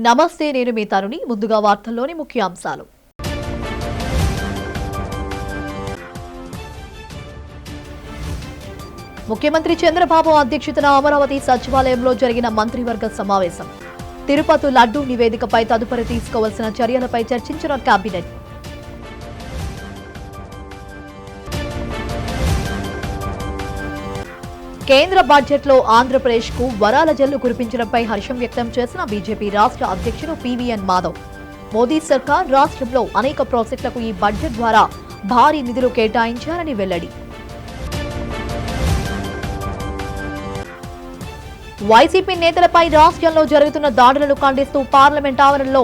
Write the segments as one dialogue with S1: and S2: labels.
S1: నమస్తే, నేను మీ తరుణి. ముందుగా వార్తల్లోని ముఖ్యాంశాలు. ముఖ్యమంత్రి చంద్రబాబు అధ్యక్షతన అమరావతి సచివాలయంలో జరిగిన మంత్రివర్గ సమావేశం. తిరుపతి లడ్డూ నివేదికపై తదుపరి తీసుకోవాల్సిన చర్యలపై చర్చించిన కేబినెట్. కేంద్ర బడ్జెట్లో ఆంధ్రప్రదేశ్కు వరాల జల్లు కురిపించడంపై హర్షం వ్యక్తం చేసిన బీజేపీ రాష్ట్ర అధ్యక్షుడు పీవీఎన్ మాధవ్. మోదీ సర్కార్ రాష్ట్రంలో అనేక ప్రాజెక్టులకు ఈ బడ్జెట్ ద్వారా భారీ నిధులు కేటాయించారని వెల్లడి. వైసీపీ నేతలపై రాష్ట్రంలో జరుగుతున్న దాడులను ఖండిస్తూ పార్లమెంట్ ఆవరణలో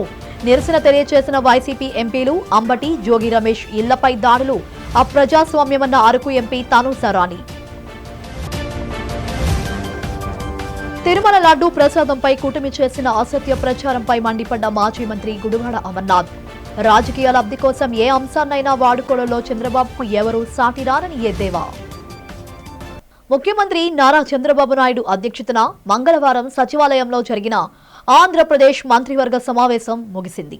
S1: నిరసన తెలియజేసిన వైసీపీ ఎంపీలు అంబటి, జోగి రమేష్ ఇళ్లపై దాడులు అప్రజాస్వామ్యమన్న అరకు ఎంపీ తనూసరాణి. తిరుమల లడ్డూ ప్రసాదంపై కూటమి చేసిన అసత్య ప్రచారంపై మండిపడ్డ మాజీ మంత్రి గుడివాడ అమర్నాథ్. రాజకీయ లబ్ధి కోసం ఏ అంశాన్నైనా వాడుకోవడంలో చంద్రబాబుకు ఎవరూ సాటిరారని ఎద్దేవా. ముఖ్యమంత్రి నారా చంద్రబాబు నాయుడు అధ్యక్షతన మంగళవారం సచివాలయంలో జరిగిన ఆంధ్రప్రదేశ్ మంత్రివర్గ సమావేశం ముగిసింది.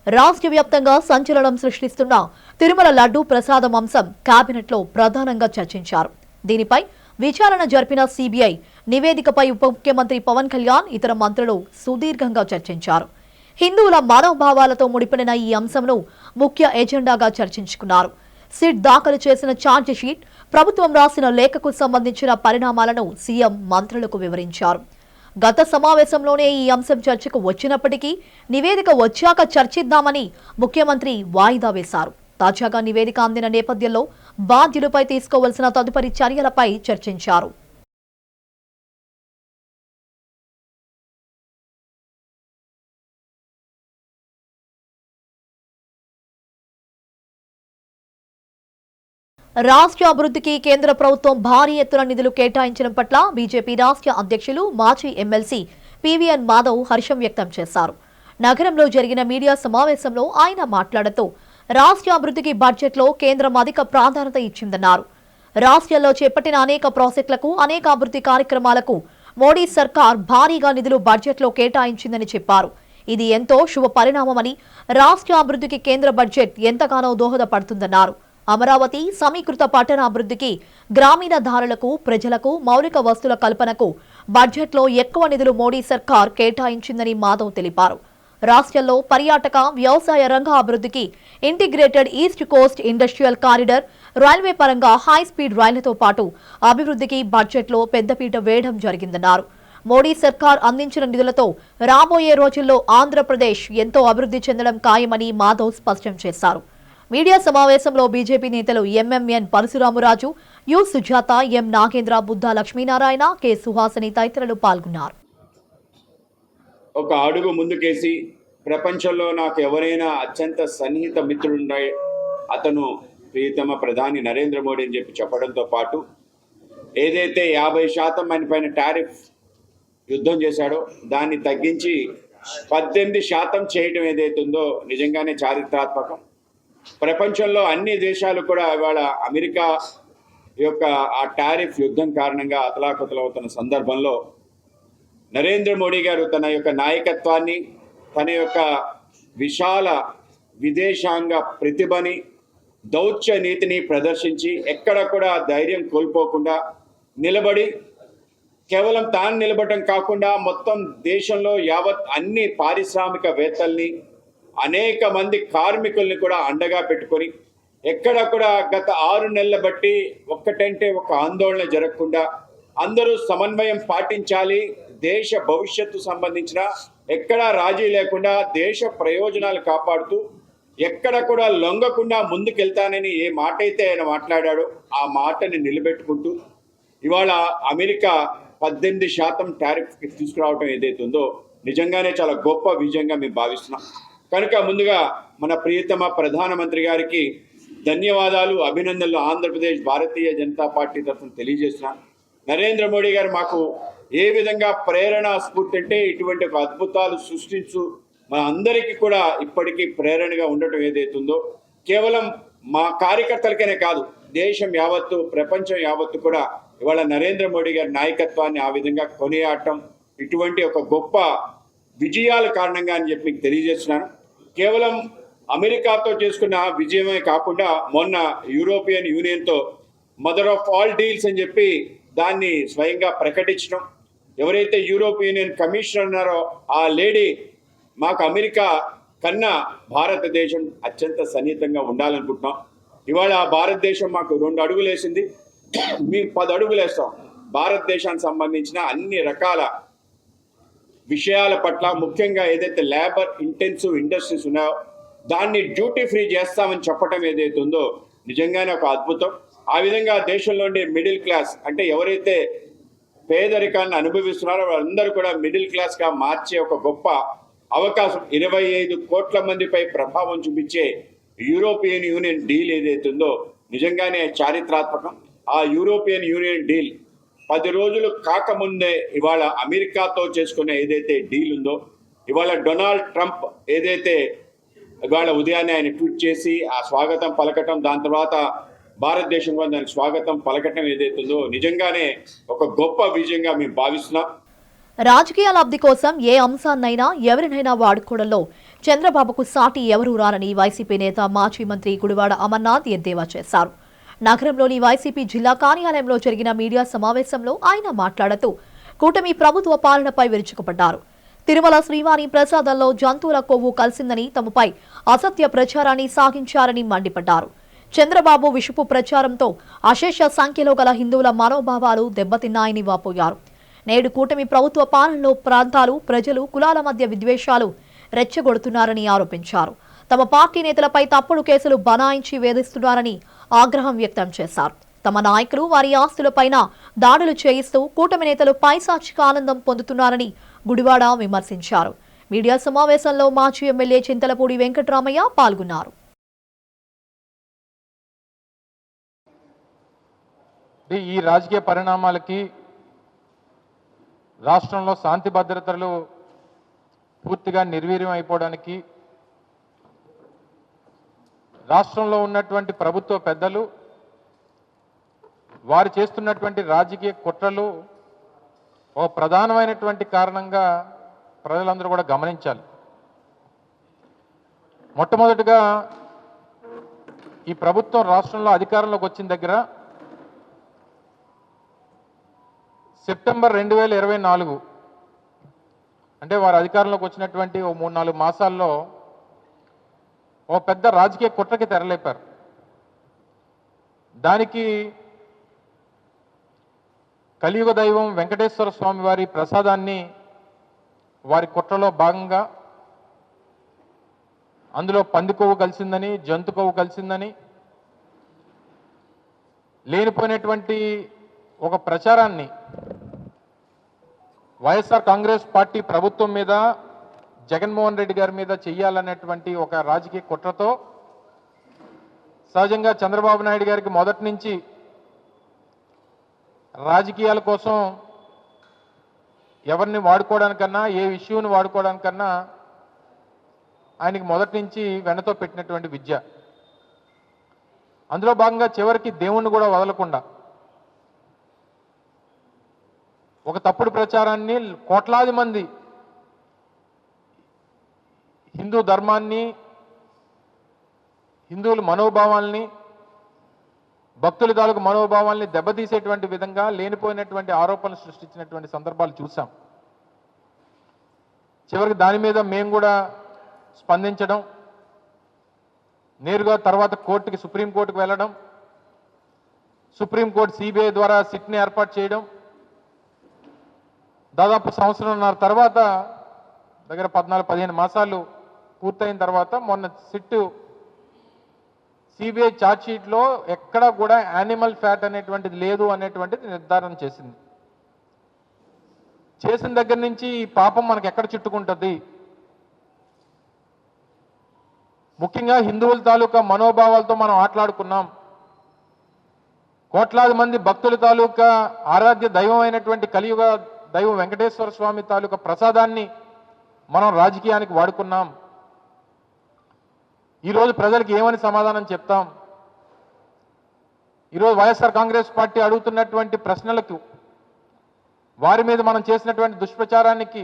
S1: రాష్ట్ర వ్యాప్తంగా సంచలనం సృష్టిస్తున్న తిరుమల లడ్డూ ప్రసాదం అంశం కేబినెట్లో ప్రధానంగా చర్చించారు. దీనిపై విచారణ జరిపిన సిబిఐ నివేదికపై ఉప ముఖ్యమంత్రి పవన్ కళ్యాణ్, ఇతర మంత్రులు సుదీర్ఘంగా చర్చించారు. హిందువుల మనోభావాలతో ముడిపడిన ఈ అంశంను ముఖ్య ఎజెండాగా చర్చించుకున్నారు. సిట్ దాఖలు చేసిన ఛార్జ్ షీట్, ప్రభుత్వం రాసిన లేఖకు సంబంధించిన పరిణామాలను సీఎం మంత్రులకు వివరించారు. గత సమావేశంలోనే ఈ అంశం చర్చకు వచ్చినప్పటికీ నివేదిక వచ్చాక చర్చిద్దామని ముఖ్యమంత్రి వాయిదా వేశారు. తాజాగా నివేదిక అందిన నేపథ్యంలో బాధ్యులపై తీసుకోవాల్సిన తదుపరి చర్యలపై చర్చించారు. రాష్ట్ర అభివృద్ధికి కేంద్ర ప్రభుత్వం భారీ ఎత్తున నిధులు కేటాయించడం పట్ల బీజేపీ రాష్ట్ర అధ్యక్షులు, మాజీ ఎమ్మెల్సీ పీవీఎన్ మాధవ్ హర్షం వ్యక్తం చేశారు. నగరంలో జరిగిన మీడియా సమావేశంలో ఆయన మాట్లాడుతూ రాష్ట్ర అభివృద్ధికి బడ్జెట్లో కేంద్రం అధిక ప్రాధాన్యత ఇచ్చిందన్నారు. రాష్ట్రంలో చేపట్టిన అనేక ప్రాజెక్టులకు, అనేక అభివృద్ధి కార్యక్రమాలకు మోడీ సర్కార్ భారీగా నిధులు బడ్జెట్లో కేటాయించిందని చెప్పారు. ఇది ఎంతో శుభ పరిణామమని, రాష్ట్ర అభివృద్ధికి కేంద్ర బడ్జెట్ ఎంతగానో దోహదపడుతుందన్నారు. అమరావతి సమీకృత పట్టణ అభివృద్ధికి, గ్రామీణదారులకు, ప్రజలకు మౌలిక వస్తువుల కల్పనకు బడ్జెట్లో ఎక్కువ నిధులు మోడీ సర్కార్ కేటాయించిందని మాధవ్ తెలిపారు. రాష్ట్రంలో పర్యాటక, వ్యవసాయ రంగ అభివృద్ధికి integrated east Coast industrial corridor, railway పరంగా హై స్పీడ్ రైళ్లతో పాటు అభివృద్ధికి బడ్జెట్లో పెద్దపీట వేయడం జరిగిందన్నారు. మోడీ సర్కార్ అందించిన నిధులతో రాబోయే రోజుల్లో ఆంధ్రప్రదేశ్ ఎంతో అభివృద్ధి చెందడం ఖాయమని మాధవ్ స్పష్టం చేశారు. మీడియా సమావేశంలో బీజేపీ నేతలు MMN Parasuramaraju, U Sujatha, M Nagendra, Buddha Lakshminarayana, K Suhasini తదితరులు పాల్గొన్నారు.
S2: ఒక అడుగు ముందుకేసి ప్రపంచంలో నాకు ఎవరైనా అత్యంత సన్నిహిత మిత్రుడున్నాయి, అతను ప్రియతమ ప్రధాని నరేంద్ర మోడీ అని చెప్పడంతో పాటు ఏదైతే 50% ఆయన పైన టారిఫ్ యుద్ధం చేశాడో దాన్ని తగ్గించి 18% చేయడం ఏదైతే ఉందో నిజంగానే చారిత్రాత్మకం. ప్రపంచంలో అన్ని దేశాలు కూడా ఇవాళ అమెరికా యొక్క ఆ టారిఫ్ యుద్ధం కారణంగా అతలాకుతలవుతున్న సందర్భంలో నరేంద్ర మోడీ గారు తన యొక్క నాయకత్వాన్ని, తన యొక్క విశాల విదేశాంగ ప్రతిభని, దౌత్య నీతిని ప్రదర్శించి ఎక్కడ కూడా ధైర్యం కోల్పోకుండా నిలబడి, కేవలం తాను నిలబడటం కాకుండా మొత్తం దేశంలో యావత్ అన్ని పారిశ్రామికవేత్తల్ని, అనేక మంది కార్మికుల్ని కూడా అండగా పెట్టుకొని ఎక్కడ కూడా గత 6 నెలల బట్టి ఒక్కటంటే ఒక ఆందోళన జరగకుండా అందరూ సమన్వయం పాటించాలి, దేశ భవిష్యత్తు సంబంధించిన ఎక్కడా రాజీ లేకుండా దేశ ప్రయోజనాలు కాపాడుతూ ఎక్కడ కూడా లొంగకుండా ముందుకెళ్తానని ఏ మాట అయితే ఆయన మాట్లాడాడో ఆ మాటని నిలబెట్టుకుంటూ ఇవాళ అమెరికా 18% టారిఫ్కి తీసుకురావడం ఏదైతే ఉందో నిజంగానే చాలా గొప్ప విజయంగా మేము భావిస్తున్నాం. కనుక ముందుగా మన ప్రియతమ ప్రధానమంత్రి గారికి ధన్యవాదాలు, అభినందనలు ఆంధ్రప్రదేశ్ భారతీయ జనతా పార్టీ తరఫున తెలియజేస్తున్నాను. నరేంద్ర మోడీ గారు మాకు ఏ విధంగా ప్రేరణ స్ఫూర్తి అంటే ఇటువంటి ఒక అద్భుతాలు సృష్టించు మన అందరికీ కూడా ఇప్పటికీ ప్రేరణగా ఉండటం ఏదైతుందో కేవలం మా కార్యకర్తలకనే కాదు, దేశం యావత్తు, ప్రపంచం యావత్తు కూడా ఇవాళ నరేంద్ర మోడీ గారి నాయకత్వాన్ని ఆ విధంగా కొనియాడటం, ఇటువంటి ఒక గొప్ప విజయాల కారణంగా అని చెప్పి మీకు తెలియజేస్తున్నాను. కేవలం అమెరికాతో చేసుకున్న విజయమే కాకుండా మొన్న యూరోపియన్ యూనియన్తో మదర్ ఆఫ్ ఆల్ డీల్స్ అని చెప్పి దాన్ని స్వయంగా ప్రకటించడం, ఎవరైతే యూరోపియన్ యూనియన్ కమిషనర్ ఉన్నారో ఆ లేడీ మాకు అమెరికా కన్నా భారతదేశం అత్యంత సన్నిహితంగా ఉండాలనుకుంటున్నాం, ఇవాళ భారతదేశం మాకు 2 అడుగులు వేసింది, మేము 10 అడుగులు వేస్తాం. భారతదేశానికి సంబంధించిన అన్ని రకాల విషయాల పట్ల, ముఖ్యంగా ఏదైతే లేబర్ ఇంటెన్సివ్ ఇండస్ట్రీస్ ఉన్నాయో దాన్ని డ్యూటీ ఫ్రీ చేస్తామని చెప్పడం ఏదైతే ఉందో నిజంగానే ఒక అద్భుతం. ఆ విధంగా దేశంలోని మిడిల్ క్లాస్, అంటే ఎవరైతే పేదరికాన్ని అనుభవిస్తున్నారో వాళ్ళందరూ కూడా మిడిల్ క్లాస్గా మార్చే ఒక గొప్ప అవకాశం, 25 కోట్ల మందిపై ప్రభావం చూపించే యూరోపియన్ యూనియన్ డీల్ ఏదైతే ఉందో నిజంగానే చారిత్రాత్మకం. ఆ యూరోపియన్ యూనియన్ డీల్ 10 రోజులు కాకముందే ఇవాళ అమెరికాతో చేసుకునే ఏదైతే డీల్ ఉందో, ఇవాళ డొనాల్డ్ ట్రంప్ ఏదైతే ఇవాళ ఉదయాన్నే ఆయన ట్వీట్ చేసి ఆ స్వాగతం పలకటం, దాని తర్వాత భారతదేశం కూడా దానికి స్వాగతం పలకటం ఏదైతే ఉందో నిజంగానే ఒక గొప్ప విజయంగా మేము భావిస్తున్నాం.
S1: రాజకీయ లబ్ధి కోసం ఏ అంశాన్నైనా ఎవరినైనా వాడుకోవడంలో చంద్రబాబుకు సాటి ఎవరూ రారని వైసీపీ నేత మాజీ మంత్రి గుడివాడ అమర్నాథ్ ఎద్దేవా చేశారు. నగరంలోని వైసీపీ జిల్లా కార్యాలయంలో జరిగిన మీడియా సమావేశంలో ఆయన మాట్లాడుతూ కూటమి ప్రభుత్వ పాలనపై విరుచుకుపడ్డారు. తిరుమల శ్రీవారి ప్రసాదంలో జంతువుల కొవ్వు కలిసిందని తమపై అసత్య ప్రచారాన్ని సాగించారని మండిపడ్డారు. చంద్రబాబు విషపు ప్రచారంతో అశేష సంఖ్యలో గల హిందువుల మనోభావాలు దెబ్బతిన్నాయని వాపోయారు. నేడు కూటమి ప్రభుత్వ పాలనలో ప్రాంతాలు, ప్రజలు, కులాల మధ్య విద్వేషాలు రెచ్చగొడుతున్నారని ఆరోపించారు. తమ పార్టీ నేతలపై తప్పుడు కేసులు బనాయించి వేధిస్తున్నారని ఆగ్రహం వ్యక్తం చేశారు. తమ నాయకులు వారి ఆస్తులపైన దాడులు చేయిస్తూ కూటమి నేతలు పైశాచిక ఆనందం పొందుతున్నారని గుడివాడ విమర్శించారు. మీడియా సమావేశంలో మాజీ ఎమ్మెల్యే చింతలపూడి వెంకటరామయ్య పాల్గొన్నారు.
S3: ఈ రాజకీయ పరిణామాలకి రాష్ట్రంలో శాంతి భద్రతలు పూర్తిగా నిర్వీర్యం అయిపోవడానికి రాష్ట్రంలో ఉన్నటువంటి ప్రభుత్వ పెద్దలు వారు చేస్తున్నటువంటి రాజకీయ కుట్రలు ఓ ప్రధానమైనటువంటి కారణంగా ప్రజలందరూ కూడా గమనించాలి. మొట్టమొదటిగా ఈ ప్రభుత్వం రాష్ట్రంలో అధికారంలోకి వచ్చిన దగ్గర సెప్టెంబర్ 2024 అంటే వారు అధికారంలోకి వచ్చినటువంటి ఓ 3-4 మాసాల్లో ఓ పెద్ద రాజకీయ కుట్రకి తెరలేపారు. దానికి కలియుగ దైవం వెంకటేశ్వర స్వామి వారి ప్రసాదాన్ని వారి కుట్రలో భాగంగా అందులో పంది కొవ్వు కలిసిందని, జంతు కొవ్వు కలిసిందని లేనిపోయినటువంటి ఒక ప్రచారాన్ని వైఎస్ఆర్ కాంగ్రెస్ పార్టీ ప్రభుత్వం మీద, జగన్మోహన్ రెడ్డి గారి మీద చెయ్యాలనేటువంటి ఒక రాజకీయ కుట్రతో సహజంగా చంద్రబాబు నాయుడు గారికి మొదటి నుంచి రాజకీయాల కోసం ఎవరిని వాడుకోవడానికన్నా, ఏ ఇష్యూని వాడుకోవడానికన్నా ఆయనకి మొదటి నుంచి వెనతో పెట్టినటువంటి విద్య. అందులో భాగంగా చివరికి దేవుణ్ణి కూడా వదలకుండా ఒక తప్పుడు ప్రచారాన్ని కోట్లాది మంది హిందూ ధర్మాన్ని, హిందువుల మనోభావాల్ని, భక్తుల తాలూకు మనోభావాల్ని దెబ్బతీసేటువంటి విధంగా లేనిపోయినటువంటి ఆరోపణలు సృష్టించినటువంటి సందర్భాలు చూసాం. చివరికి దాని మీద మేము కూడా స్పందించడం, నేరుగా తర్వాత కోర్టుకి, సుప్రీంకోర్టుకు వెళ్ళడం, సుప్రీంకోర్టు సిబిఐ ద్వారా సిట్ని ఏర్పాటు చేయడం, దాదాపు 1.5 సంవత్సరం తర్వాత దగ్గర 14-15 మాసాలు పూర్తయిన తర్వాత మొన్న సిట్టు సిబిఐ ఛార్జ్షీట్లో ఎక్కడా కూడా యానిమల్ ఫ్యాట్ అనేటువంటిది లేదు అనేటువంటిది నిర్ధారణ చేసింది. చేసిన దగ్గర నుంచి ఈ పాపం మనకు ఎక్కడ చుట్టుకుంటుంది? ముఖ్యంగా హిందువుల తాలూకా మనోభావాలతో మనం ఆటలాడుకున్నాం. కోట్లాది మంది భక్తుల తాలూకా ఆరాధ్య దైవం అయినటువంటి కలియుగ దైవం వెంకటేశ్వర స్వామి తాలూకా ప్రసాదాన్ని మనం రాజకీయానికి వాడుకున్నాం. ఈరోజు ప్రజలకు ఏమని సమాధానం చెప్తాం? ఈరోజు వైఎస్ఆర్ కాంగ్రెస్ పార్టీ అడుగుతున్నటువంటి ప్రశ్నలకు, వారి మీద మనం చేసినటువంటి దుష్ప్రచారానికి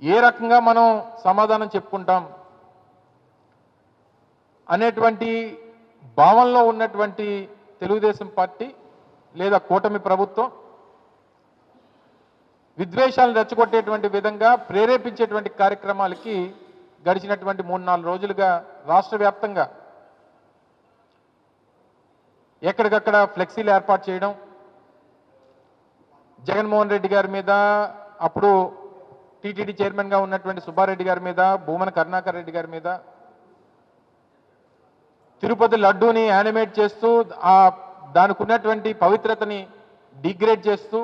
S3: ఏ రకంగా మనం సమాధానం చెప్పుకుంటాం అనేటువంటి భావనలో ఉన్నటువంటి తెలుగుదేశం పార్టీ లేదా కూటమి ప్రభుత్వం విద్వేషాలను రెచ్చగొట్టేటువంటి విధంగా ప్రేరేపించేటువంటి కార్యక్రమాలకి గడిచినటువంటి 3-4 రోజులుగా రాష్ట్ర వ్యాప్తంగా ఎక్కడికక్కడ ఫ్లెక్సీలు ఏర్పాటు చేయడం, జగన్మోహన్ రెడ్డి గారి మీద, అప్పుడు టీటీడీ చైర్మన్గా ఉన్నటువంటి సుబ్బారెడ్డి గారి మీద, భూమన కరుణాకర్ రెడ్డి గారి మీద, తిరుపతి లడ్డూని యానిమేట్ చేస్తూ దానికి ఉన్నటువంటి పవిత్రతని డిగ్రేడ్ చేస్తూ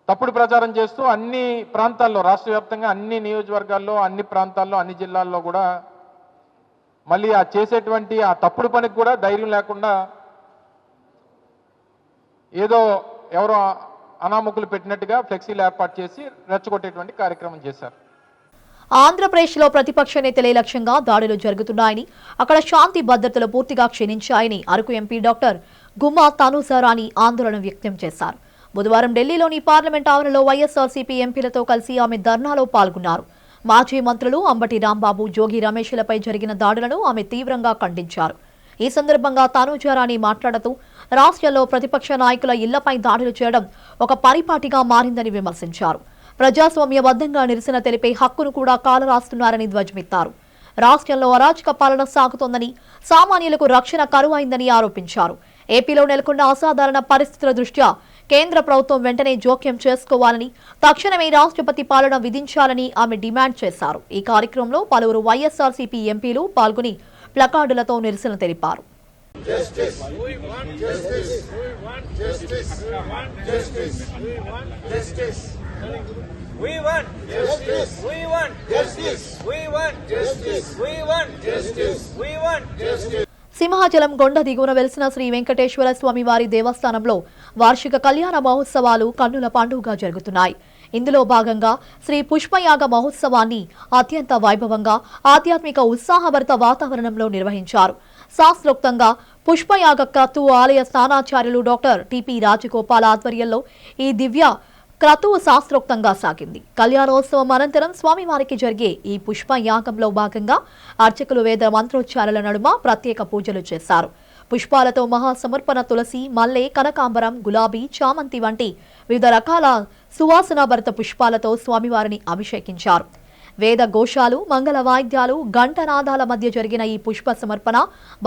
S3: తప్పుడు ప్రచారం చేస్తూ అన్ని ప్రాంతాల్లో, రాష్ట్ర వ్యాప్తంగా అన్ని నియోజకవర్గాల్లో, అన్ని ప్రాంతాల్లో, అన్ని జిల్లాల్లో కూడా మళ్ళీ చేసేటువంటి ఆ తప్పుడు పనికి కూడా ధైర్యం లేకుండా ఏదో ఎవరో అనామకులు పెట్టినట్టుగా ఫ్లెక్సీలు ఏర్పాటు చేసి రెచ్చగొట్టేటువంటి కార్యక్రమం చేశారు.
S1: ఆంధ్రప్రదేశ్లో ప్రతిపక్ష నేతలే లక్ష్యంగా దాడులు జరుగుతున్నాయని, అక్కడ శాంతి భద్రతలు పూర్తిగా క్షీణించాయని అరకు ఎంపీ డాక్టర్ గుమ్మా తనూజారాణి ఆందోళన వ్యక్తం చేశారు. బుధవారం ఢిల్లీలోని పార్లమెంట్ ఆవరణలో వైఎస్ఆర్సీపీ ఎంపీలతో కలిసి ఆమె ధర్నాలో పాల్గొన్నారు. మాజీ మంత్రులు అంబటి రాంబాబు, జోగి రమేష్లపై జరిగిన దాడులను ఆమె తీవ్రంగా ఖండించారు. ఈ సందర్భంగా తనూజారాణి మాట్లాడుతూ రాష్ట్రంలో ప్రతిపక్ష నాయకుల ఇళ్లపై దాడులు చేయడం ఒక పరిపాటిగా మారిందని విమర్శించారు. ప్రజాస్వామ్యబద్ధంగా నిరసన తెలిపే హక్కును కూడా కాలరాస్తున్నారని ధ్వజమెత్తారు. రాష్ట్రంలో అరాచక పాలన సాగుతోందని, సామాన్యులకు రక్షణ కరువైందని ఆరోపించారు. ఏపీలో నెలకొన్న అసాధారణ పరిస్థితుల దృష్ట్యా కేంద్ర ప్రభుత్వం వెంటనే జోక్యం చేసుకోవాలని, తక్షణమే రాష్ట్రపతి పాలన విధించాలని ఆమె డిమాండ్ చేశారు. ఈ కార్యక్రమంలో పలువురు వైఎస్ఆర్సీపీ ఎంపీలు పాల్గొని ప్లకార్డులతో నిరసన తెలిపారు. సింహాచలం కొండ దిగువన వెలిసిన శ్రీ వెంకటేశ్వర స్వామివారి దేవస్థానంలో వార్షిక కళ్యాణ మహోత్సవాలు కన్నుల పండుగగా జరుగుతున్నాయి. ఇందులో భాగంగా శ్రీ పుష్పయాగ మహోత్సవాన్ని అత్యంత వైభవంగా, ఆధ్యాత్మిక ఉత్సాహభరిత వాతావరణంలో నిర్వహించారు. శాస్త్రోక్తంగా పుష్పయాగ క్రతువు ఆలయ స్థానాచార్యులు డాక్టర్ టిపి రాజగోపాల్ ఆధ్వర్యంలో ఈ దివ్య క్రతువు శాస్త్రోక్తంగా సాగింది. కళ్యాణోత్సవం అనంతరం స్వామివారికి జరిగే ఈ పుష్పయాగంలో భాగంగా అర్చకులు వేద మంత్రోచ్చారాల నడుమ ప్రత్యేక పూజలు చేశారు. పుష్పాలతో మహాసమర్పణ తులసి, మల్లె, కనకాంబరం, గులాబీ, చామంతి వంటి వివిధ రకాల సువాసనాభరిత పుష్పాలతో స్వామివారిని అభిషేకించారు. వేద ఘోషాలు, మంగళ వాయిద్యాలు, ఘంటనాదాల మధ్య జరిగిన ఈ పుష్ప సమర్పణ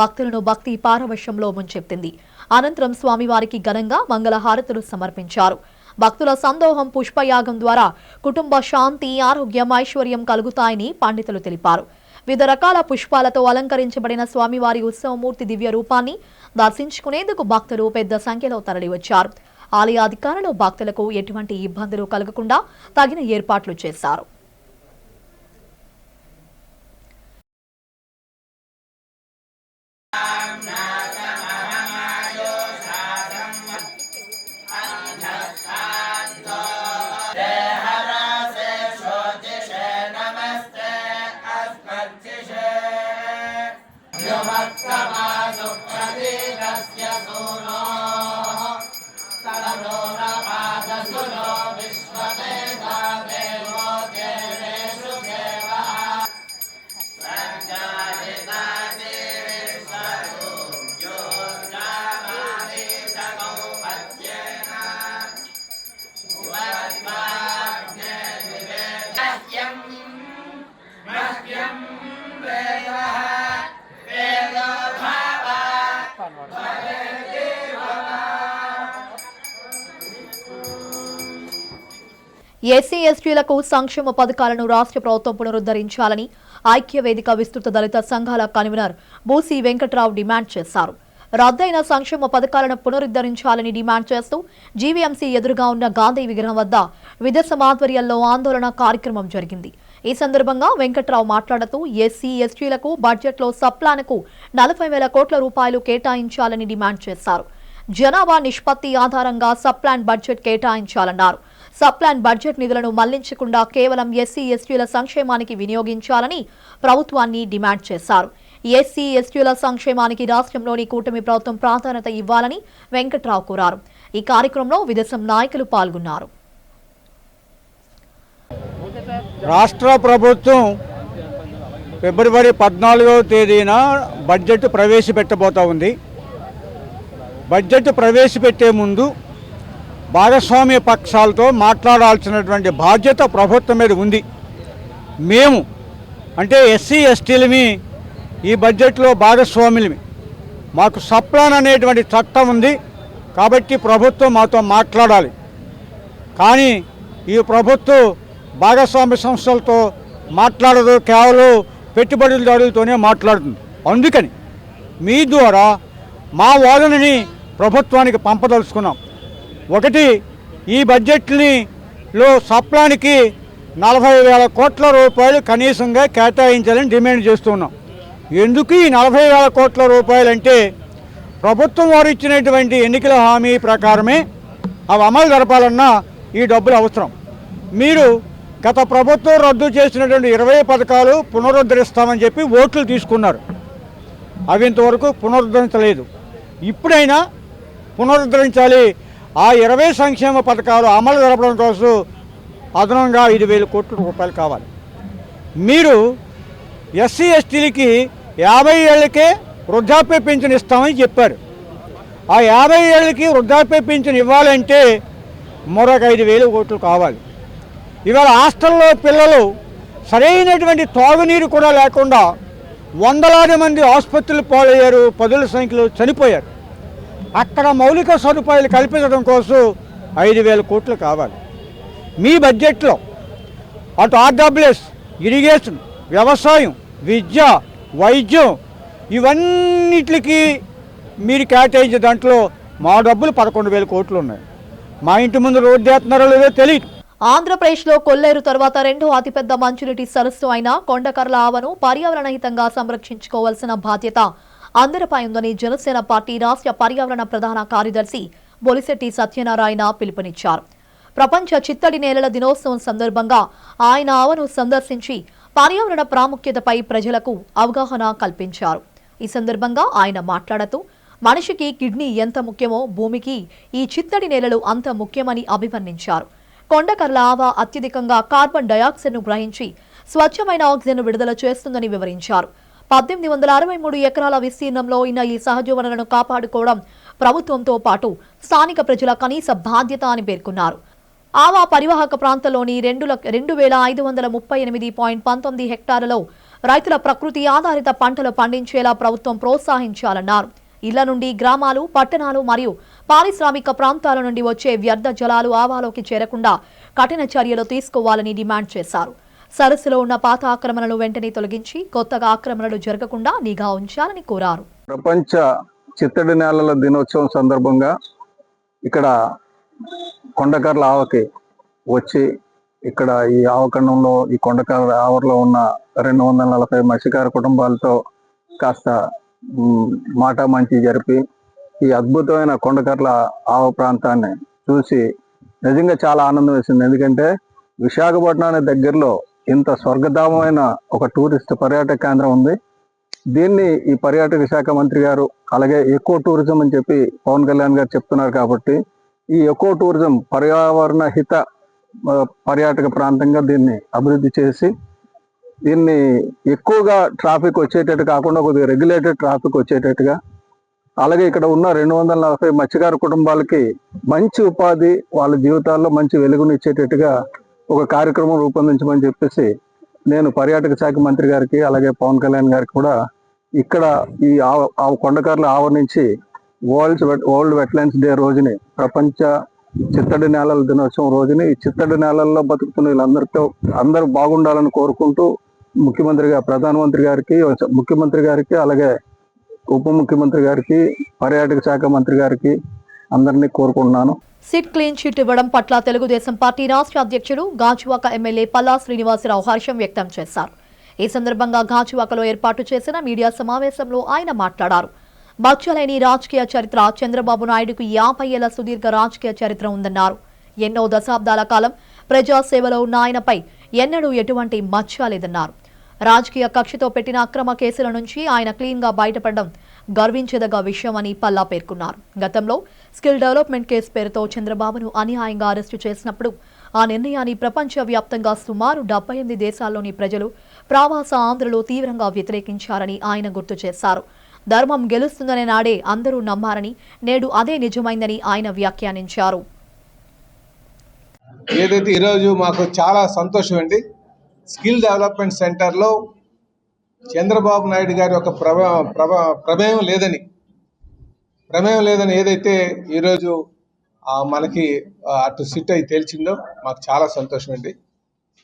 S1: భక్తులను భక్తి పారవశ్యంలో ముంచెత్తింది. అనంతరం స్వామివారికి ఘనంగా మంగళహారతులు సమర్పించారు. భక్తుల సందోహం పుష్పయాగం ద్వారా కుటుంబ శాంతి, ఆరోగ్యం, ఐశ్వర్యం కలుగుతాయని పండితులు తెలిపారు. వివిధ రకాల పుష్పాలతో అలంకరించబడిన స్వామివారి ఉత్సవమూర్తి దివ్య రూపాన్ని దర్శించుకునేందుకు భక్తులు పెద్ద సంఖ్యలో తరలివచ్చారు. ఆలయ అధికారులు భక్తులకు ఎటువంటి ఇబ్బందులు కలగకుండా తగిన ఏర్పాట్లు చేశారు. ఎస్సీ ఎస్టీలకు సంక్షేమ పథకాలను రాష్ట్ర ప్రభుత్వం పునరుద్ధరించాలని ఐక్యవేదిక విస్తృత దళిత సంఘాల కన్వీనర్ బూసి వెంకట్రావు డిమాండ్ చేశారు. రద్దయిన సంక్షేమ పథకాలను పునరుద్ధరించాలని డిమాండ్ చేస్తూ జీవీఎంసీ ఎదురుగా ఉన్న గాంధీ విగ్రహం వద్ద విదర్శం ఆధ్వర్యంలో ఆందోళన కార్యక్రమం జరిగింది. ఈ సందర్భంగా వెంకట్రావు మాట్లాడుతూ ఎస్సీ ఎస్టీలకు బడ్జెట్లో సప్లాన్కు 40,000 కోట్ల రూపాయలు కేటాయించాలని డిమాండ్ చేశారు. జనాభా నిష్పత్తి ఆధారంగా సప్లాన్ బడ్జెట్ కేటాయించాలన్నారు. సప్లాన్ బడ్జెట్ నిధులను మళ్లించకుండా కేవలం ఎస్సీ ఎస్టీల సంక్షేమానికి వినియోగించాలని ప్రభుత్వాన్ని డిమాండ్ చేశారు. ఎస్సీ ఎస్టీల సంక్షేమానికి రాష్ట్రంలోని కూటమి ప్రభుత్వం ప్రాధాన్యత ఇవ్వాలని వెంకట్రావు కోరారు. ఈ కార్యక్రమంలో విదర్శం నాయకులు పాల్గొన్నారు.
S4: రాష్ట్ర ప్రభుత్వం ఫిబ్రవరి 14వ తేదీన బడ్జెట్ ప్రవేశపెట్టబోతా ఉంది. బడ్జెట్ ప్రవేశపెట్టే ముందు భాగస్వామ్య పక్షాలతో మాట్లాడాల్సినటువంటి బాధ్యత ప్రభుత్వం మీద ఉంది. మేము అంటే ఎస్సీ ఎస్టీలమి ఈ బడ్జెట్లో భాగస్వాములమి. మాకు సప్లాన్ అనేటువంటి చట్టం ఉంది కాబట్టి ప్రభుత్వం మాతో మాట్లాడాలి. కానీ ఈ ప్రభుత్వం భాగస్వామ్య సంస్థలతో మాట్లాడదు, కేవలం పెట్టుబడిదారులతోనే మాట్లాడుతుంది. అందుకని మీ ద్వారా మా వాదనని ప్రభుత్వానికి పంపదలుచుకున్నాం. ఒకటి, ఈ బడ్జెట్లో సప్లానికి 40,000 కోట్ల రూపాయలు కనీసంగా కేటాయించాలని డిమాండ్ చేస్తున్నాం. ఎందుకు ఈ 40,000 కోట్ల రూపాయలు అంటే ప్రభుత్వం వారు ఇచ్చినటువంటి ఎన్నికల హామీ ప్రకారమే అవి అమలు జరపాలన్నా ఈ డబ్బులు అవసరం. మీరు గత ప్రభుత్వం రద్దు చేసినటువంటి 20 పథకాలు పునరుద్ధరిస్తామని చెప్పి ఓట్లు తీసుకున్నారు. అవి ఇంతవరకు పునరుద్ధరించలేదు. ఇప్పుడైనా పునరుద్ధరించాలి. ఆ 20 సంక్షేమ పథకాలు అమలు జరపడం కోసం అదనంగా 5,000 కోట్ల రూపాయలు కావాలి. మీరు ఎస్సీ ఎస్టీలకి 50 ఏళ్ళకే వృద్ధాప్య పింఛన్ ఇస్తామని చెప్పారు. ఆ 50 ఏళ్ళకి వృద్ధాప్య పింఛన్ ఇవ్వాలంటే మరొక 5,000 కోట్లు కావాలి. ఇవాళ హాస్టల్లో పిల్లలు సరైనటువంటి తాగునీరు కూడా లేకుండా వందలాది మంది ఆసుపత్రులు పాలయ్యారు, పదుల సంఖ్యలో చనిపోయారు. అక్కడ మౌలిక సదుపాయాలు కల్పించడం కోసం 5,000 కోట్లు కావాలి. మీ బడ్జెట్లో అటు ఆర్డబ్ల్యూఎస్, ఇరిగేషన్, వ్యవసాయం, విద్య, వైద్యం ఇవన్నిటికి మీరు కేటాయించే దాంట్లో మా డబ్బులు 11,000 కోట్లు ఉన్నాయి. మా ఇంటి ముందు రోడ్డు వేస్తున్నారో లేదో తెలియదు.
S1: ఆంధ్రప్రదేశ్లో కొల్లేరు తర్వాత రెండో అతిపెద్ద మంచినీటి సరస్సు అయిన కొండకర్ల ఆవను పర్యావరణహితంగా సంరక్షించుకోవాల్సిన బాధ్యత అందరిపై ఉందని జనసేన పార్టీ రాష్ట్ర పర్యావరణ ప్రధాన కార్యదర్శి బొలిశెట్టి సత్యనారాయణ పిలుపునిచ్చారు. ప్రపంచ చిత్తడి నేలల దినోత్సవం సందర్భంగా ఆయన ఆవను సందర్శించి పర్యావరణ ప్రాముఖ్యతపై ప్రజలకు అవగాహన కల్పించారు. ఈ సందర్భంగా ఆయన మాట్లాడుతూ మనిషికి కిడ్నీ ఎంత ముఖ్యమో భూమికి ఈ చిత్తడి నేలలు అంత ముఖ్యమని అభివర్ణించారు. కొండకర్ల ఆవ అత్యధికంగా కార్బన్ డయాక్సైడ్ను గ్రహించి స్వచ్ఛమైన ఆక్సిజన్ విడుదల చేస్తుందని వివరించారు. 1863 ఎకరాల విస్తీర్ణంలో ఉన్న ఈ సహజ వనరులను కాపాడుకోవడం ప్రభుత్వంతో పాటు స్థానిక ప్రజల కనీస బాధ్యత అని పేర్కొన్నారు. ఆవా పరివాహక ప్రాంతంలోని 2,538.19 హెక్టార్లలో రైతుల ప్రకృతి ఆధారిత పంటలు పండించేలా ప్రభుత్వం ప్రోత్సహించాలన్నారు. ఇళ్ల నుండి గ్రామాలు, పట్టణాలు మరియు పారిశ్రామిక ప్రాంతాల నుండి వచ్చే వ్యర్థ జలాలు ఆవాలోకి చేరకుండా కఠిన చర్యలు తీసుకోవాలని డిమాండ్ చేశారు. సరస్సులో ఉన్న పాత ఆక్రమణలు వెంటనే తొలగించి కొత్తగా ఆక్రమణలు జరగకుండా నిఘా ఉంచాలని కోరారు.
S5: ప్రపంచ చిత్తడి నేలల దినోత్సవం సందర్భంగా ఇక్కడ కొండకర్ల ఆవకి వచ్చి ఇక్కడ ఈ ఆవకండంలో ఈ కొండకర్ల ఆవరలో ఉన్న 240 మత్స్యకార కుటుంబాలతో కాస్త మాట మంచి జరిపి ఈ అద్భుతమైన కొండకర్ల ఆవ ప్రాంతాన్ని చూసి నిజంగా చాలా ఆనందం వేసింది. ఎందుకంటే విశాఖపట్నానికి దగ్గరలో ఇంత స్వర్గధామమైన ఒక టూరిస్ట్ పర్యాటక కేంద్రం ఉంది. దీన్ని ఈ పర్యాటక శాఖ మంత్రి గారు అలాగే ఎకో టూరిజం అని చెప్పి పవన్ కళ్యాణ్ గారు చెప్తున్నారు. కాబట్టి ఈ ఎకో టూరిజం పర్యావరణ హిత పర్యాటక ప్రాంతంగా దీన్ని అభివృద్ధి చేసి దీన్ని ఎక్కువగా ట్రాఫిక్ వచ్చేటట్టు కాకుండా కొద్దిగా రెగ్యులేటెడ్ ట్రాఫిక్ వచ్చేటట్టుగా, అలాగే ఇక్కడ ఉన్న 240 మత్స్యకార కుటుంబాలకి మంచి ఉపాధి, వాళ్ళ జీవితాల్లో మంచి వెలుగునిచ్చేటట్టుగా ఒక కార్యక్రమం రూపొందించమని చెప్పేసి నేను పర్యాటక శాఖ మంత్రి గారికి అలాగే పవన్ కళ్యాణ్ గారికి కూడా ఇక్కడ ఈ కొండకర్ల ఆవ నుంచి వరల్డ్ వెట్లాండ్స్ డే రోజుని, ప్రపంచ చిత్తడి నేలల దినోత్సవం రోజుని ఈ చిత్తడి నేలల్లో బతుకుతున్న వీళ్ళందరితో అందరూ బాగుండాలని కోరుకుంటూ ప్రధానమంత్రి గారికి, ముఖ్యమంత్రి గారికి, అలాగే ఉప ముఖ్యమంత్రి గారికి, పర్యాటక శాఖ మంత్రి గారికి అందరినీ కోరుకుంటున్నాను.
S1: సిట్ క్లీన్ చిట్ ఇవ్వడం పట్ల తెలుగుదేశం పార్టీ రాష్ట్ర అధ్యక్షుడు గాజువాక ఎమ్మెల్యే పల్లా శ్రీనివాసరావు హర్షం వ్యక్తం చేశారు. ఈ సందర్భంగా గాజువాకలో ఏర్పాటు చేసిన మీడియా సమావేశంలో ఆయన మాట్లాడారు. మచ్చలేని రాజకీయ చరిత్ర చంద్రబాబు నాయుడుకు 50 ఏళ్ల సుదీర్ఘ రాజకీయ చరిత్ర ఉందన్నారు. ఎన్నో దశాబ్దాల కాలం ప్రజాసేవలో ఉన్న ఆయనపై ఎన్నడూ ఎటువంటి మచ్చ లేదన్నారు. రాజకీయ కక్షతో పెట్టిన అక్రమ కేసుల నుంచి ఆయన క్లీన్ గా బయటపడడం గర్వించదగ్గ విషయమని పల్లా పేర్కొన్నారు. గతంలో స్కిల్ డెవలప్మెంట్ కేసు పేరుతో చంద్రబాబును అన్యాయంగా అరెస్టు చేసినప్పుడు ఆ నిర్ణయాన్ని ప్రపంచవ్యాప్తంగా సుమారు 78 దేశాల్లోని ప్రజలు ప్రవాస ఆంధ్రులు తీవ్రంగా వ్యతిరేకించారని ఆయన గుర్తు చేశారు. ధర్మం గెలుస్తుందనే నాడే అందరూ నమ్మారని, నేడు అదే నిజమైందని ఆయన వ్యాఖ్యానించారు.
S6: ఏదైతే ఈరోజు మాకు చాలా సంతోషం అండి. స్కిల్ డెవలప్మెంట్ సెంటర్లో చంద్రబాబు నాయుడు గారి ఒక ప్రమేయం లేదని ఏదైతే ఈరోజు మనకి అటు సిట్ అయి తేల్చిందో మాకు చాలా సంతోషం అండి.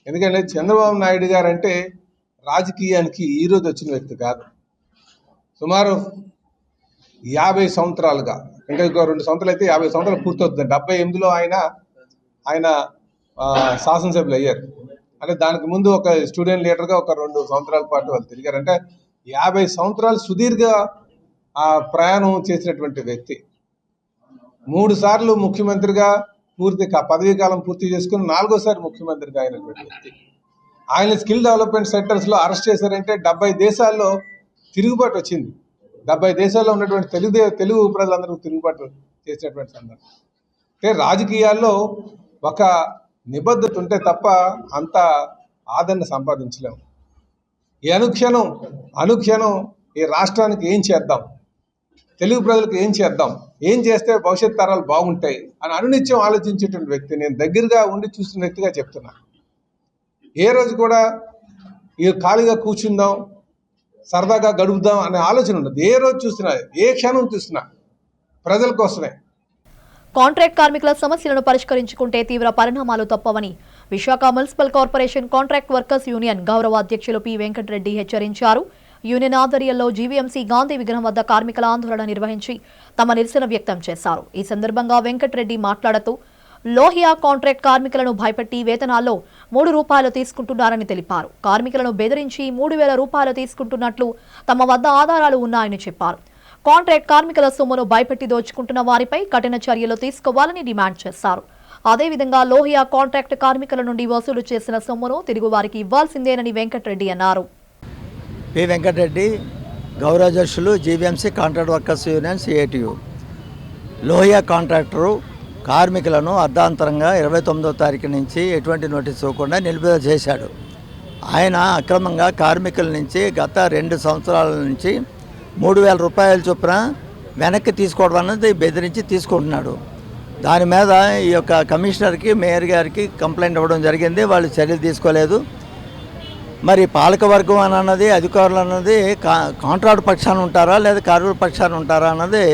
S6: ఎందుకంటే చంద్రబాబు నాయుడు గారు అంటే రాజకీయానికి ఈరోజు వచ్చిన వ్యక్తి కాదు. సుమారు 50 సంవత్సరాలుగా, ఇంకా 2 సంవత్సరాలు అయితే 50 సంవత్సరాలు పూర్తవుతుంది. 78లో ఆయన శాసనసభ్యులు అయ్యారు. అంటే దానికి ముందు ఒక స్టూడెంట్ లీడర్గా ఒక 2 సంవత్సరాల పాటు వాళ్ళు తిరిగారు. అంటే 50 సంవత్సరాలు సుదీర్ఘ ప్రయాణం చేసినటువంటి వ్యక్తి. 3 సార్లు ముఖ్యమంత్రిగా పదవీ కాలం పూర్తి చేసుకుని 4వసారి ముఖ్యమంత్రిగా అయినటువంటి వ్యక్తి. ఆయన స్కిల్ డెవలప్మెంట్ సెంటర్స్లో అరెస్ట్ చేశారంటే 70 దేశాల్లో తిరుగుబాటు వచ్చింది. 70 దేశాల్లో ఉన్నటువంటి తెలుగు ప్రజలందరూ తిరుగుబాటు చేసినటువంటి సందర్భం. అంటే రాజకీయాల్లో ఒక నిబద్ధత ఉంటే తప్ప అంత ఆదరణ సంపాదించలేము. ఈ అనుక్షణం ఈ రాష్ట్రానికి ఏం చేద్దాం, తెలుగు ప్రజలకు ఏం చేద్దాం, ఏం చేస్తే భవిష్యత్ తరాలు బాగుంటాయి అని అనునిత్యం ఆలోచించేటువంటి వ్యక్తి. నేను దగ్గరగా ఉండి చూసిన వ్యక్తిగా చెప్తున్నా. ఏ రోజు కూడా ఈ ఖాళీగా కూర్చుందాం, సరదాగా గడుపుదాం అనే ఆలోచన ఉండదు. ఏ రోజు చూసినా, ఏ క్షణం చూసినా ప్రజల కోసమే.
S1: కాంట్రాక్ట్ కార్మికుల సమస్యలను పరిష్కరించుకుంటే తీవ్ర పరిణామాలు తప్పవని Visakha municipal corporation contract workers union గౌరవ అధ్యక్షులు పి వెంకటరెడ్డి హెచ్చరించారు. యూనియన్ ఆధ్వర్యంలో జీవీఎంసీ గాంధీ విగ్రహం వద్ద కార్మికుల ఆందోళన నిర్వహించి తమ నిరసన వ్యక్తం చేశారు. ఈ సందర్భంగా వెంకటరెడ్డి మాట్లాడుతూ లోహియా కాంట్రాక్ట్ కార్మికులను భయపెట్టి వేతనాల్లో ₹3 తీసుకుంటున్నారని తెలిపారు. కార్మికులను బెదిరించి ₹3,000 తీసుకుంటున్నట్లు తమ వద్ద ఆధారాలు ఉన్నాయని చెప్పారు. కాంట్రాక్ట్ కార్మికుల సొమ్మును భయపెట్టి దోచుకుంటున్న వారిపై కఠిన చర్యలు తీసుకోవాలని డిమాండ్ చేశారు. అదేవిధంగా లోహియా కాంట్రాక్ట్ కార్మికుల నుండి వసూలు చేసిన సొమ్మును తిరిగి వారికి ఇవ్వాల్సిందేనని వెంకటరెడ్డి అన్నారు.
S7: పి వెంకటరెడ్డి, గౌరవ అధ్యక్షులు, GVMC contract workers union CITU. Lohia contractor కార్మికులను అర్ధాంతరంగా 29వ తారీఖు నుంచి ఎటువంటి నోటీస్ ఇవ్వకుండా నిలుపుదల చేశాడు. ఆయన అక్రమంగా కార్మికుల నుంచి గత 2 సంవత్సరాల నుంచి ₹3,000 చొప్పున వెనక్కి తీసుకోవడం అనేది బెదిరించి తీసుకుంటున్నాడు. దాని మీద ఈ యొక్క కమిషనర్కి, మేయర్ గారికి కంప్లైంట్ ఇవ్వడం జరిగింది. వాళ్ళు చర్యలు తీసుకోలేదు. మరి పాలకవర్గం అని అన్నది, అధికారులు అన్నది కాంట్రాక్ట్ పక్షాన ఉంటారా లేదా కార్మికుల పక్షాన ఉంటారా అన్నది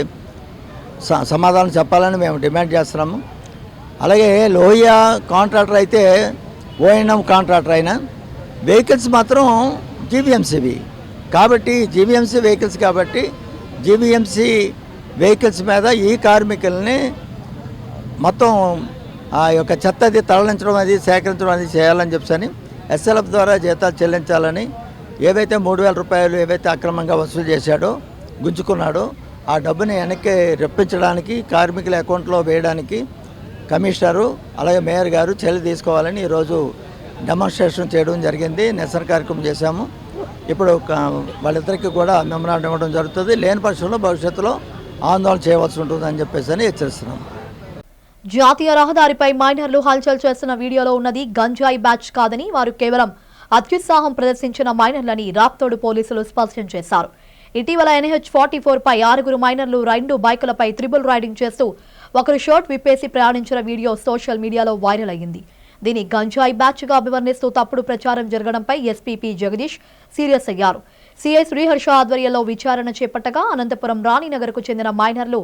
S7: సమాధానం చెప్పాలని మేము డిమాండ్ చేస్తున్నాము. అలాగే లోహియా కాంట్రాక్టర్ అయితే ఓఎన్ఎం కాంట్రాక్టర్ అయినా వెహికల్స్ మాత్రం జీవీఎంసీవి కాబట్టి, జీవీఎంసీ వెహికల్స్ కాబట్టి జీవీఎంసీ వెహికల్స్ మీద ఈ కార్మికుల్ని మొత్తం ఆ యొక్క చెత్త అది తరలించడం, అది సేకరించడం అది చేయాలని చెప్పని ఎస్ఎల్ఎఫ్ ద్వారా జీతాలు చెల్లించాలని, ఏవైతే ₹3,000 ఏవైతే అక్రమంగా వసూలు చేశాడో, గుంజుకున్నాడో ఆ డబ్బుని వెనక్కి రప్పించడానికి, కార్మికుల అకౌంట్లో వేయడానికి కమిషనరు అలాగే మేయర్ గారు చర్యలు తీసుకోవాలని ఈరోజు డెమాన్స్ట్రేషన్ చేయడం జరిగింది. నిరసన కార్యక్రమం చేశాము. ఇప్పుడు వాళ్ళిద్దరికీ కూడా మెమరాండం ఇవ్వడం జరుగుతుంది. లేని పక్షంలో భవిష్యత్తులో ఆందోళన చేయవలసి ఉంటుందని చెప్పేసి హెచ్చరిస్తున్నాం.
S1: జాతీయ రహదారిపై మైనర్లు హల్చల్ చేస్తున్న వీడియోలో ఉన్నది గంజాయి బ్యాచ్ కాదని, వారు కేవలం అత్యుత్సాహం ప్రదర్శించిన మైనర్లని రాప్తోడు పోలీసులు స్పష్టం చేశారు. ఇటీవల NH-44పై 6 మైనర్లు 2 బైకులపై త్రిబుల్ రైడింగ్ చేస్తూ ఒకరు షర్ట్ విప్పేసి ప్రయాణించిన వీడియో సోషల్ మీడియాలో వైరల్ అయ్యింది. దీని గంజాయి బ్యాచ్గా అభివర్ణిస్తూ తప్పుడు ప్రచారం జరగడంపై ఎస్పీపీ జగదీష్ సీరియస్ అయ్యారు. సీఐ శ్రీహర్ష ఆధ్వర్యంలో విచారణ చేపట్టగా అనంతపురం రాణినగర్కు చెందిన మైనర్లు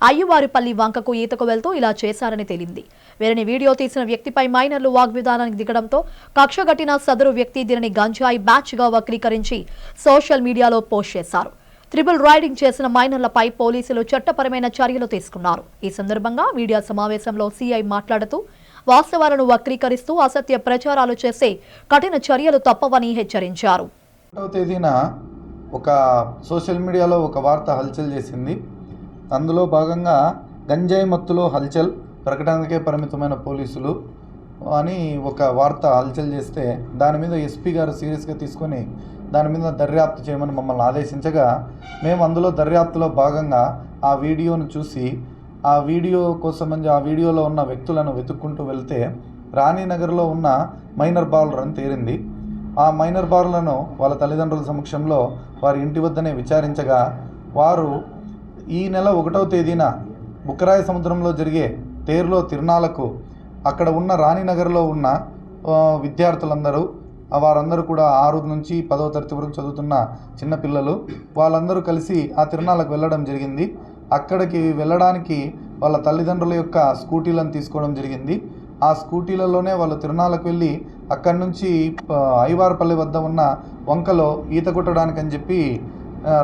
S1: అయ్యవారిపల్లి వంకకు ఈతకు వెళ్తూ ఇలా చేశారని తేలింది. వీరిని వీడియో తీసిన వ్యక్తిపై మైనర్లు వాగ్విధానానికి దిగడంతో కక్షగట్టిన సదరు వ్యక్తి దీనిని గంజాయి బ్యాచ్గా వక్రీకరించి సోషల్ మీడియాలో పోస్ట్ చేశారు. త్రిబుల్ రైడింగ్ చేసిన మైనర్లపై పోలీసులు చట్టపరమైన చర్యలు తీసుకున్నారు. ఈ సందర్భంగా మీడియా సమావేశంలో సీఐ మాట్లాడుతూ వాస్తవాలను వక్రీకరిస్తూ అసత్య ప్రచారాలు చేసే కఠిన చర్యలు తప్పవని హెచ్చరించారు.
S8: 1వ తేదీన ఒక సోషల్ మీడియాలో ఒక వార్త హల్చల్ చేసింది. అందులో భాగంగా గంజాయి మత్తులో హల్చల్, ప్రకటనకే పరిమితమైన పోలీసులు అని ఒక వార్త హల్చల్ చేస్తే దాని మీద ఎస్పీ గారు సీరియస్గా తీసుకొని దాని మీద దర్యాప్తు చేయమని మమ్మల్ని ఆదేశించగా మేము అందులో దర్యాప్తులో భాగంగా ఆ వీడియోను చూసి ఆ వీడియో కోసం ఆ వీడియోలో ఉన్న వ్యక్తులను వెతుక్కుంటూ వెళ్తే రాణీనగర్లో ఉన్న మైనర్ బాలురు అని తేలింది. ఆ మైనర్ బాలులను వాళ్ళ తల్లిదండ్రుల సమక్షంలో వారి ఇంటి వద్దనే విచారించగా వారు ఈ నెల 1వ తేదీన బుక్కరాయ సముద్రంలో జరిగే తేరులో తిరునాళ్లకు అక్కడ ఉన్న రాణీనగర్లో ఉన్న విద్యార్థులందరూ వారందరూ కూడా 6 నుంచి 10వ తరగతి వరకు చదువుతున్న చిన్నపిల్లలు వాళ్ళందరూ కలిసి ఆ తిరునాళ్లకు వెళ్ళడం జరిగింది. అక్కడికి వెళ్ళడానికి వాళ్ళ తల్లిదండ్రుల యొక్క స్కూటీలను తీసుకోవడం జరిగింది. ఆ స్కూటీలలోనే వాళ్ళు తిరునాళ్లకు వెళ్ళి అక్కడి నుంచి ఐవారపల్లి వద్ద ఉన్న వంకలో ఈత కొట్టడానికని చెప్పి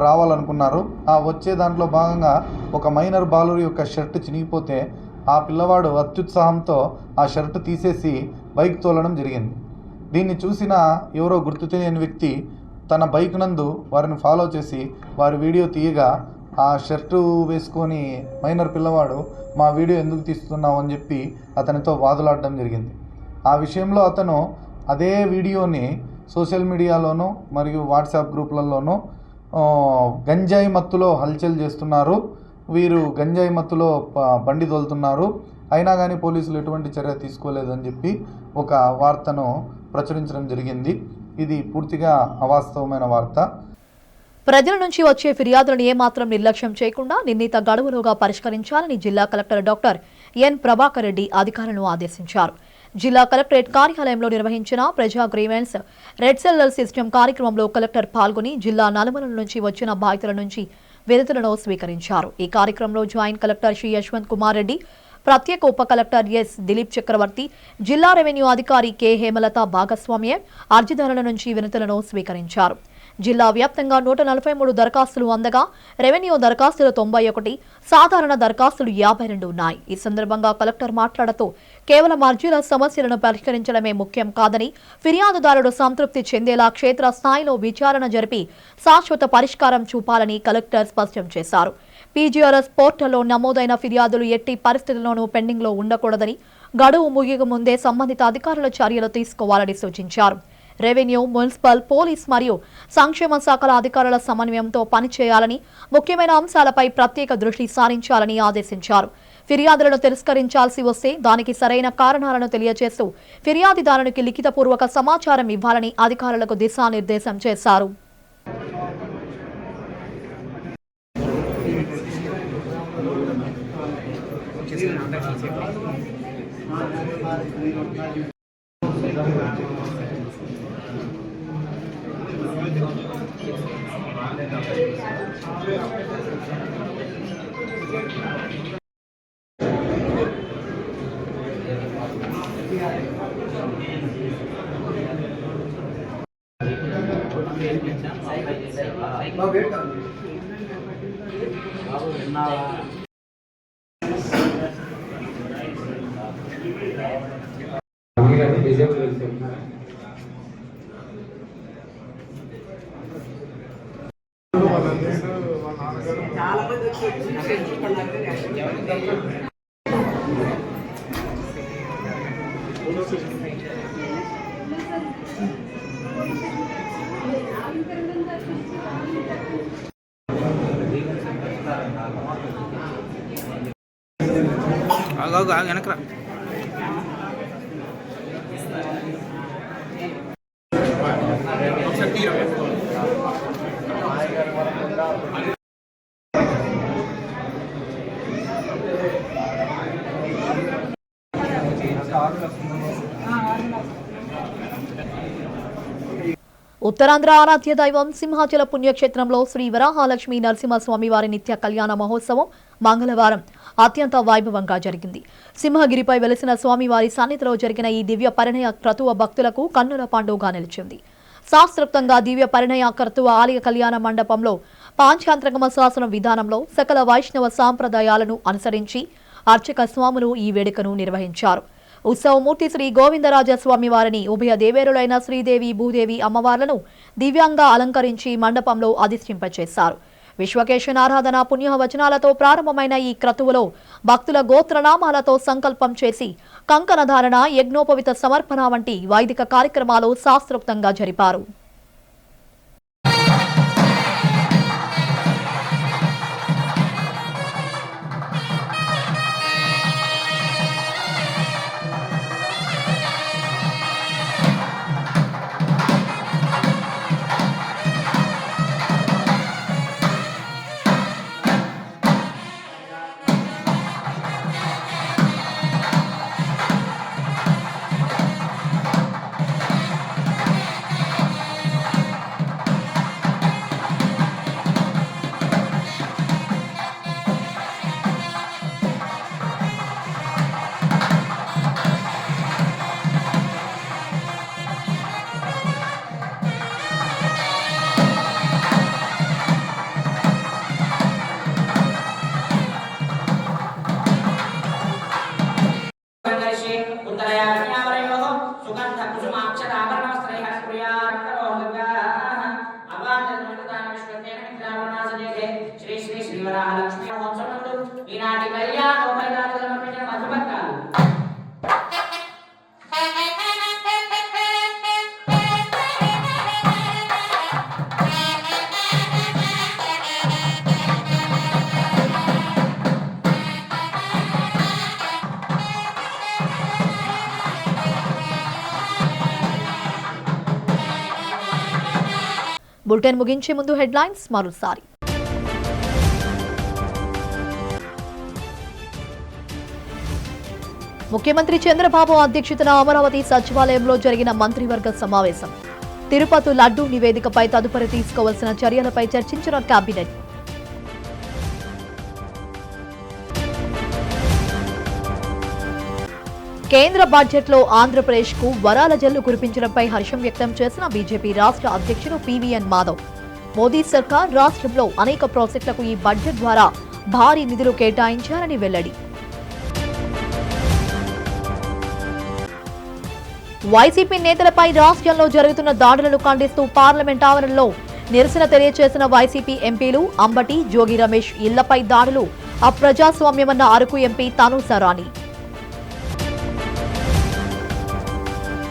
S8: రావాలనుకున్నారు. ఆ వచ్చే దాంట్లో భాగంగా ఒక మైనర్ బాలురు యొక్క షర్ట్ చినిగిపోతే ఆ పిల్లవాడు అత్యుత్సాహంతో ఆ షర్ట్ తీసేసి బైక్ తోలడం జరిగింది. దీన్ని చూసిన ఎవరో గుర్తు తెలియని వ్యక్తి తన బైక్ నందు వారిని ఫాలో చేసి వారి వీడియో తీయగా ఆ షర్టు వేసుకొని మైనర్ పిల్లవాడు మా వీడియో ఎందుకు తీస్తున్నావు అని చెప్పి అతనితో వాదులాడడం జరిగింది. ఆ విషయంలో అతను అదే వీడియోని సోషల్ మీడియాలోనూ మరియు వాట్సాప్ గ్రూపులలోనూ గంజాయి మత్తులో హల్చల్ చేస్తున్నారు, వీరు గంజాయి మత్తులో బండి తోలుతున్నారు, అయినా కానీ పోలీసులు ఎటువంటి చర్య తీసుకోలేదని చెప్పి ఒక వార్తను ప్రచురించడం జరిగింది. ఇది పూర్తిగా అవాస్తవమైన వార్త.
S1: ప్రజల నుంచి వచ్చే ఫిర్యాదులను ఏమాత్రం నిర్లక్ష్యం చేయకుండా నిర్ణీత గడువులోగా పరిష్కరించాలని జిల్లా collector doctor N Prabhakar Reddy అధికారులను ఆదేశించారు. జిల్లా కలెక్టరేట్ కార్యాలయంలో నిర్వహించిన ప్రజా గ్రీవెన్స్ రెడ్ సెల్లర్ సిస్టమ్ కార్యక్రమంలో కలెక్టర్ పాల్గొని జిల్లా నలుమూలల నుంచి వచ్చిన బాధితుల నుంచి వినతులను స్వీకరించారు. ఈ కార్యక్రమంలో జాయింట్ కలెక్టర్ శ్రీ యశ్వంత్ కుమార్ రెడ్డి, ప్రత్యేక ఉప కలెక్టర్ ఎస్ దిలీప్ చక్రవర్తి, జిల్లా రెవెన్యూ అధికారి కె హేమలత భాగస్వామ్యం అర్జీదారుల నుంచి వినతులను స్వీకరించారు. జిల్లా వ్యాప్తంగా 143 దరఖాస్తులు అందగా రెవెన్యూ దరఖాస్తులు 91, సాధారణ దరఖాస్తులు 52 ఉన్నాయి. ఈ సందర్భంగా కలెక్టర్ మాట్లాడుతూ కేవలం అర్జీల సమస్యలను పరిష్కరించడమే ముఖ్యం కాదని, ఫిర్యాదుదారుడు సంతృప్తి చెందేలా క్షేత్రస్థాయిలో విచారణ జరిపి శాశ్వత పరిష్కారం చూపాలని కలెక్టర్ స్పష్టం చేశారు. పీజీఆర్ఎస్ పోర్టల్లో నమోదైన ఫిర్యాదులు ఎట్టి పరిస్థితుల్లోనూ పెండింగ్లో ఉండకూడదని, గడువు ముగియక ముందే సంబంధిత అధికారుల చర్యలు తీసుకోవాలని సూచించారు. రెవెన్యూ, మున్సిపల్, పోలీస్ మరియు సంక్షేమ శాఖల అధికారుల సమన్వయంతో పనిచేయాలని, ముఖ్యమైన అంశాలపై ప్రత్యేక దృష్టి సారించాలని ఆదేశించారు. ఫిర్యాదులను తిరస్కరించాల్సి వస్తే దానికి సరైన కారణాలను తెలియజేస్తూ ఫిర్యాదుదారునికి లిఖితపూర్వక సమాచారం ఇవ్వాలని అధికారులకు దిశానిర్దేశం చేశారు.
S9: వెనకరా
S1: ఉత్తరాంధ్ర ఆరాధ్య దైవం సింహాచల పుణ్యక్షేత్రంలో శ్రీ వరాహలక్ష్మీ నరసింహస్వామి వారి నిత్య కళ్యాణ మహోత్సవం మంగళవారం అత్యంత వైభవంగా జరిగింది. సింహగిరిపై వెలిసిన స్వామివారి సన్నిధిలో జరిగిన ఈ దివ్య పరిణయ క్రతువ భక్తులకు కన్నుల పండుగగా నిలిచింది. శాస్త్రోక్తంగా దివ్య పరిణయ క్రతువ ఆలయ కళ్యాణ మండపంలో పాంచాంతరగమ శాసనం విధానంలో సకల వైష్ణవ సాంప్రదాయాలను అనుసరించి అర్చక స్వాములు ఈ వేడుకను నిర్వహించారు. ఉత్సవమూర్తి శ్రీ గోవిందరాజస్వామి వారిని ఉభయ దేవేరులైన శ్రీదేవి, భూదేవి అమ్మవార్లను దివ్యంగా అలంకరించి మండపంలో అధిష్ఠింపచేశారు. విశ్వకేశనారాధన పుణ్యవచనాలతో ప్రారంభమైన ఈ క్రతువులో భక్తుల గోత్రనామాలతో సంకల్పం చేసి కంకణధారణ, యజ్ఞోపవిత సమర్పణ వంటి వైదిక కార్యక్రమాలు శాస్త్రోక్తంగా జరిపారు.
S9: శ్రీవరాహలక్ష్మి మోక్షమందు ఈనాటి కళ్యాణ ఉపయోగాలు సమర్పించిన మంత్రపత్రాలు
S1: బులెటిన్ ముగించే ముందు హెడ్లైన్స్ మరోసారి. ముఖ్యమంత్రి చంద్రబాబు అధ్యక్షతన అమరావతి సచివాలయంలో జరిగిన మంత్రివర్గ సమావేశం. తిరుపతి లడ్డూ నివేదికపై తదుపరి తీసుకోవాల్సిన చర్యలపై చర్చించిన కేబినెట్. కేంద్ర బడ్జెట్లో ఆంధ్రప్రదేశ్కు వరాల జల్లు కురిపించడంపై హర్షం వ్యక్తం చేసిన బీజేపీ రాష్ట్ర అధ్యక్షుడు పీవీఎన్ మాధవ్. మోదీ సర్కార్ రాష్ట్రంలో అనేక ప్రాజెక్టులకు ఈ బడ్జెట్ ద్వారా భారీ నిధులు కేటాయించారని వెల్లడి. వైసీపీ నేతలపై రాష్ట్రంలో జరుగుతున్న దాడులను ఖండిస్తూ పార్లమెంట్ ఆవరణలో నిరసన తెలియజేసిన వైసీపీ ఎంపీలు అంబటి, జోగి రమేష్ ఇళ్లపై దాడులు అప్రజాస్వామ్యమన్న అరకు ఎంపీ తనూసరాణి.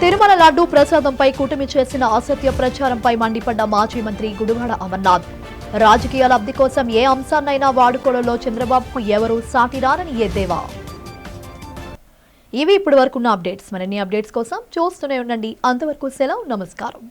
S1: తిరుమల లడ్డూ ప్రసాదంపై కూటమి చేసిన అసత్య ప్రచారంపై మండిపడ్డ మాజీ మంత్రి గుడివాడ అమర్నాథ్. రాజకీయ లబ్ధి కోసం ఏ అంశాన్నైనా వాడుకోవడంలో చంద్రబాబుకు ఎవరూ సాటిరారని ఎద్దేవా. ఇవి ఇప్పటి వరకున్న అప్డేట్స్. మరిన్ని అప్డేట్స్ కోసం చూస్తూనే ఉండండి. అంతవరకు సెలవు, నమస్కారం.